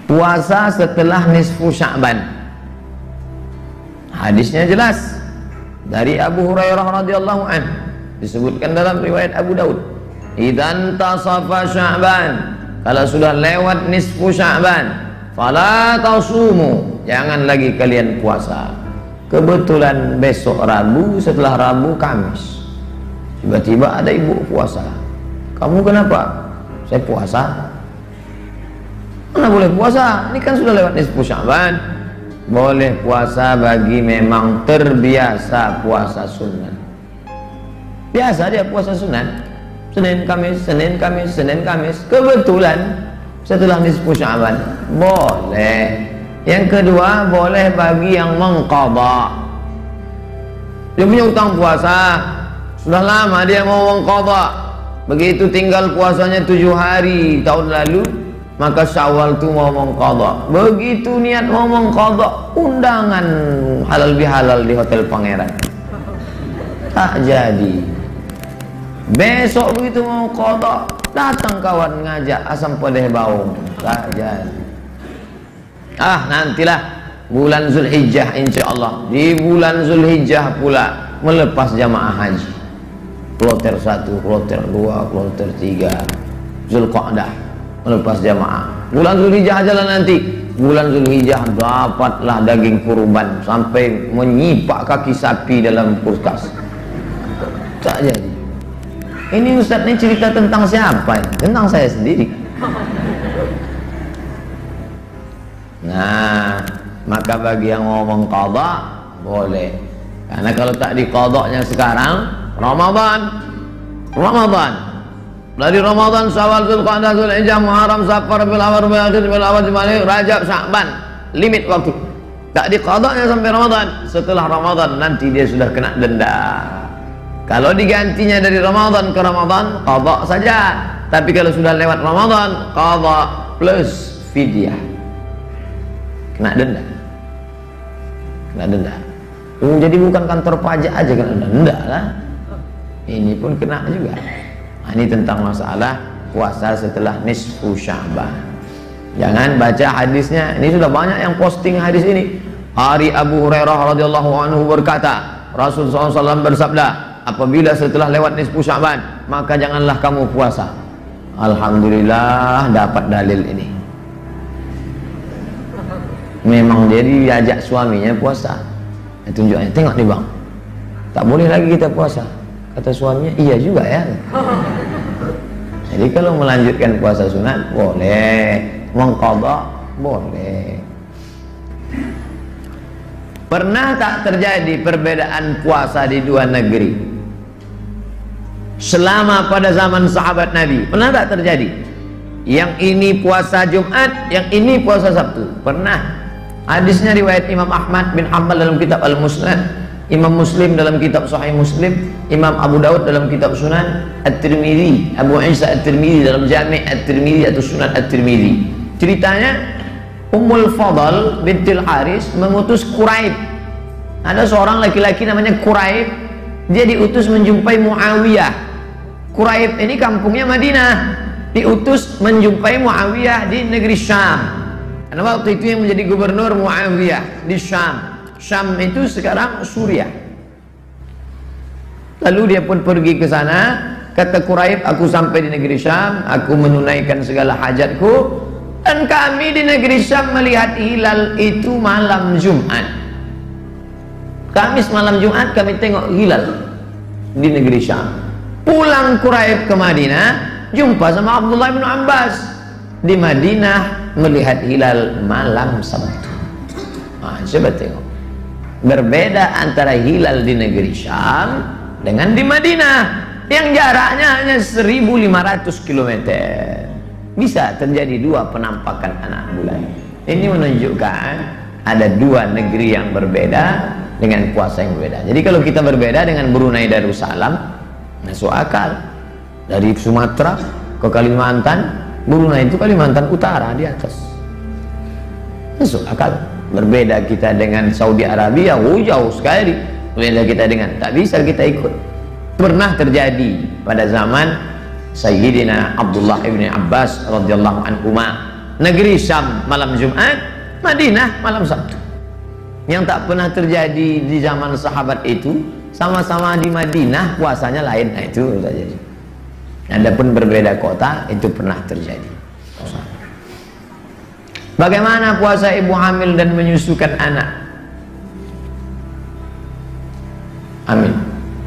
puasa setelah nisfu Sya'ban. Hadisnya jelas dari Abu Hurairah radhiyallahu anhu, disebutkan dalam riwayat Abu Daud, idzan tasafa Sya'ban, kalau sudah lewat nisfu Sya'ban, fala tasumu, jangan lagi kalian puasa. Kebetulan besok Rabu, setelah Rabu Kamis, tiba-tiba ada ibu puasa. Kamu kenapa? Saya puasa. Mana boleh puasa? Ini kan sudah lewat nisfu Sya'ban. Boleh puasa bagi memang terbiasa puasa sunat. Biasa dia puasa sunat, Senin Kamis, Senin Kamis, Senin Kamis. Kebetulan setelah nisfu Sya'ban boleh. Yang kedua, boleh bagi yang mengqadha. Dia punya utang puasa, sudah lama dia mau mengqadha. Begitu tinggal puasanya 7 hari tahun lalu, maka Syawal itu mau mengqadha. Begitu niat mau mengqadha, undangan halal bihalal di Hotel Pangeran, tak jadi. Besok begitu mau qadha, datang kawan ngajak asam pedeh bau, tak jadi. Nantilah bulan Zulhijjah, insyaallah di bulan Zulhijjah pula melepas jamaah haji. Kloter 1, kloter 2, kloter 3 Zulqa'dah melepas jamaah. Bulan Zulhijjah aja lah nanti. Bulan Zulhijjah dapatlah daging kurban sampai menyipak kaki sapi dalam kulkas. Tak jadi. Ini Ustaz ini cerita tentang siapa? Tentang saya sendiri. Nah, maka bagi yang ngomong qadha boleh. Karena kalau tak diqadhanya sekarang Ramadan dari Ramadan, Syawal, Zulqa'dah, Zulhijjah, Muharram, Safar, Rabiul Awwal, Rabiul Akhir, Rabiul Awal, Jumadil, Rajab, Sya'ban, limit waktu. Tak diqadhanya sampai Ramadan. Setelah Ramadan nanti dia sudah kena denda. Kalau digantinya dari Ramadan ke Ramadan, qadha saja. Tapi kalau sudah lewat Ramadan, qadha plus fidyah. Kena denda. Jadi bukan kantor pajak aja kena denda lah. Ini pun kena juga. Nah, ini tentang masalah puasa setelah nisfu Sya'ban. Jangan baca hadisnya. Ini sudah banyak yang posting hadis ini. Hari Abu Hurairah radhiyallahu anhu berkata, Rasulullah SAW bersabda, apabila setelah lewat nisfu Sya'ban, maka janganlah kamu puasa. Alhamdulillah dapat dalil ini. Memang dia diajak suaminya puasa. Tunjuknya, tengok nih bang, tak boleh lagi kita puasa. Kata suaminya, iya juga ya. Jadi kalau melanjutkan puasa sunat boleh, mengqadha boleh. Pernah tak terjadi perbedaan puasa di dua negeri selama pada zaman sahabat Nabi? Pernah tak terjadi? Yang ini puasa Jumat, yang ini puasa Sabtu. Pernah. Hadisnya riwayat Imam Ahmad bin Hanbal dalam kitab Al-Musnad, Imam Muslim dalam kitab Sahih Muslim, Imam Abu Daud dalam kitab Sunan, At-Tirmidzi, Abu Isa At-Tirmidzi dalam Jami' At-Tirmidzi atau Sunan At-Tirmidzi. Ceritanya Ummul Fadl bintil Haris mengutus Quraib. Ada seorang laki-laki namanya Quraib, dia diutus menjumpai Muawiyah. Quraib ini kampungnya Madinah, diutus menjumpai Muawiyah di negeri Syam. Karena waktu itu yang menjadi gubernur Muawiyah di Syam. Syam itu sekarang Suriah. Lalu dia pun pergi ke sana. Kata Quraib, aku sampai di negeri Syam, aku menunaikan segala hajatku, dan kami di negeri Syam melihat hilal itu malam Jumat. Kamis malam Jumat kami tengok hilal di negeri Syam. Pulang Quraib ke Madinah, jumpa sama Abdullah bin Abbas di Madinah, melihat hilal malam Sabtu. Coba tengok, berbeda antara hilal di negeri Syam dengan di Madinah yang jaraknya hanya 1500 km. Bisa terjadi dua penampakan anak bulan. Ini menunjukkan ada dua negeri yang berbeda dengan puasa yang berbeda. Jadi kalau kita berbeda dengan Brunei Darussalam, masuk akal. Dari Sumatera ke Kalimantan, Brunei itu Kalimantan Utara di atas, masuk akal. Berbeda kita dengan Saudi Arabia, jauh sekali. Berbeda kita dengan, tak bisa kita ikut. Pernah terjadi pada zaman Sayyidina Abdullah ibn Abbas radhiyallahu anhuma. negeri Syam malam Jumat, Madinah malam Sabtu. Yang tak pernah terjadi di zaman sahabat itu, sama-sama di Madinah puasanya lain. Nah, itu saja. Adapun berbeda kota itu pernah terjadi. Bagaimana puasa ibu hamil dan menyusukan anak? Amin.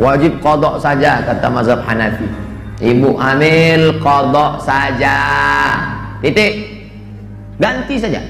Wajib qadha saja kata mazhab Hanafi. Ibu hamil qadha saja. Titik. Ganti saja.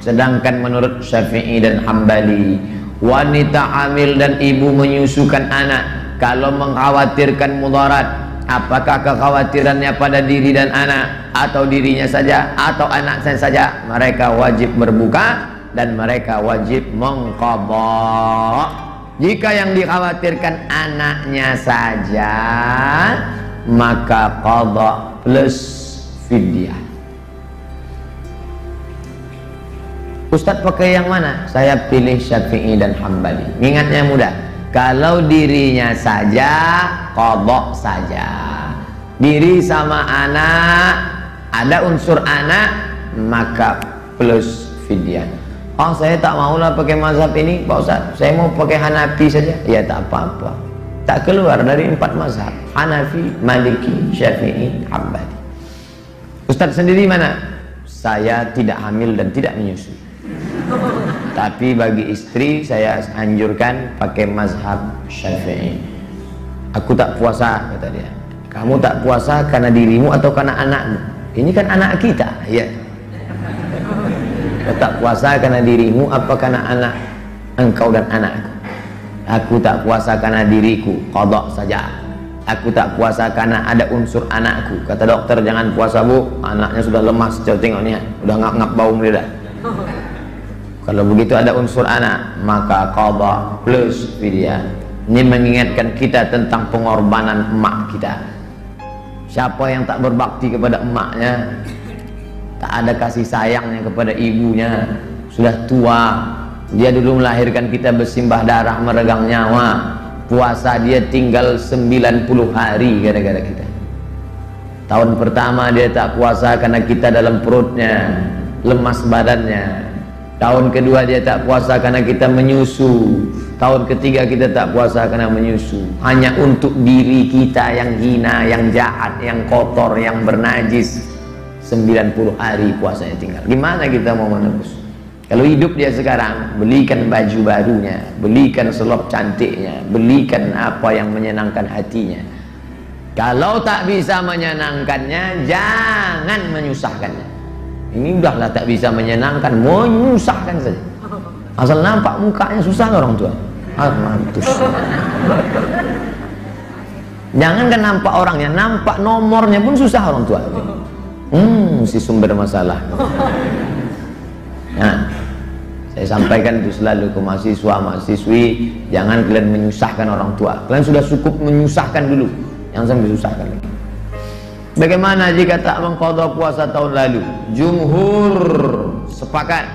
Sedangkan menurut Syafi'i dan Hambali, wanita hamil dan ibu menyusukan anak kalau mengkhawatirkan mudarat, apakah kekhawatirannya pada diri dan anak atau dirinya saja atau anaknya saja, mereka wajib berbuka dan mereka wajib mengqadha. Jika yang dikhawatirkan anaknya saja, maka qadha plus fidyah. Ustadz pakai yang mana? Saya pilih Syafi'i dan Hambali. Ingatnya mudah. Kalau dirinya saja, qadha saja. Diri sama anak, ada unsur anak, maka plus fidyah. Oh, saya tak maulah pakai mazhab ini, Pak Ustadz. Saya mau pakai Hanafi saja. Ya tak apa-apa. Tak keluar dari 4 mazhab. Hanafi, Maliki, Syafi'i, Hambali. Ustadz sendiri mana? Saya tidak hamil dan tidak menyusui. Tapi bagi istri saya anjurkan pakai mazhab Syafi'i. Aku tak puasa, kata dia. Kamu tak puasa karena dirimu atau karena anakmu? Ini kan anak kita, ya. Kau tak puasa karena dirimu apa karena anak engkau dan anakku? Aku tak puasa karena diriku, qadha saja. Aku tak puasa karena ada unsur anakku. Kata dokter, jangan puasa bu, anaknya sudah lemas, coba tengok nih, udah ngap-ngap bau lidah. Kalau begitu ada unsur anak, maka qadha plus fidyah. Ini mengingatkan kita tentang pengorbanan emak kita. Siapa yang tak berbakti kepada emaknya, tak ada kasih sayangnya kepada ibunya, sudah tua, dia dulu melahirkan kita bersimbah darah meregang nyawa, puasa dia tinggal 90 hari gara-gara kita. Tahun pertama dia tak puasa karena kita dalam perutnya, lemas badannya. Tahun kedua dia tak puasa karena kita menyusu. Tahun ketiga kita tak puasa karena menyusu. Hanya untuk diri kita yang hina, yang jahat, yang kotor, yang bernajis. 90 hari puasanya tinggal. Gimana kita mau menebus? Kalau hidup dia sekarang, belikan baju barunya, belikan selop cantiknya, belikan apa yang menyenangkan hatinya. Kalau tak bisa menyenangkannya, jangan menyusahkannya. Ini udahlah tak bisa menyenangkan, menyusahkan saja. Asal nampak mukanya susah orang tua. Mampus. Jangankan nampak orangnya, nampak nomornya pun susah orang tua. Si sumber masalah. Nah, saya sampaikan itu selalu ke mahasiswa, mahasiswi, jangan kalian menyusahkan orang tua. Kalian sudah cukup menyusahkan dulu, jangan sampai susahkan lagi. Bagaimana jika tak mengqadha puasa tahun lalu? Jumhur sepakat,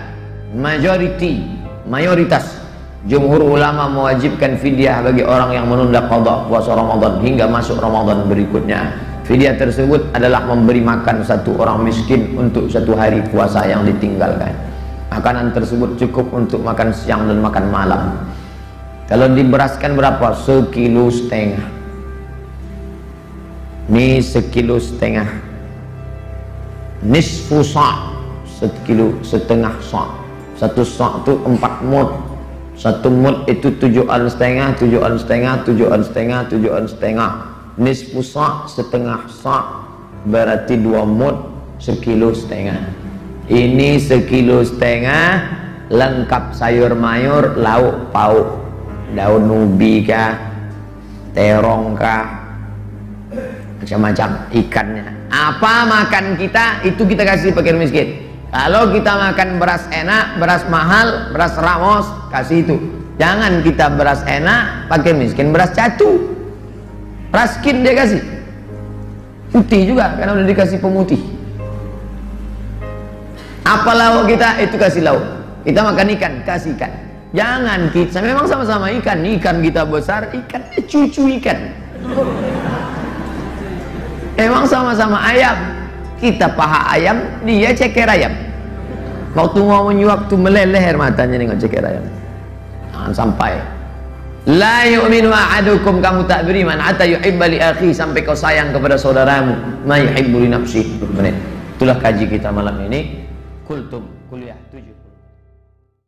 mayoritas jumhur ulama mewajibkan fidyah bagi orang yang menunda qadha puasa Ramadan hingga masuk Ramadan berikutnya. Fidyah tersebut adalah memberi makan satu orang miskin untuk satu hari puasa yang ditinggalkan. Makanan tersebut cukup untuk makan siang dan makan malam. Kalau diberaskan berapa? 1,5 kilo. Ini 1,5 kilo. Nisfu sa', 1,5 kilo. 1 sa' itu 4 mud. 1 mud itu 7 on setengah. Nisfu sa', setengah sa', berarti 2 mud, 1,5 kilo. Ini 1,5 kilo, lengkap sayur mayur, lauk pauk, daun ubi kah, terong kah, macam-macam ikannya. Apa makan kita itu kita kasih fakir miskin. Kalau kita makan beras enak, beras mahal, beras ramos, kasih itu. Jangan kita beras enak fakir miskin beras catu, raskin dia kasih. Putih juga karena udah dikasih pemutih. Apa lauk kita itu kasih lauk. Kita makan ikan, kasih ikan. Jangan kita, memang sama-sama ikan. Ikan kita besar, ikan cucu ikan. Emang sama-sama ayam, Kita paha ayam, dia ceker ayam. Waktu mau waktu meleleh air matanya nengok ceker ayam. Jangan sampai. La yu'minu ahadukum, kamu tak beriman hatta yuhibba li akhi, sampai kau sayang kepada saudaramu ma yuhibbu li nafsihi. Itulah kaji kita malam ini. Kultum kuliah 7.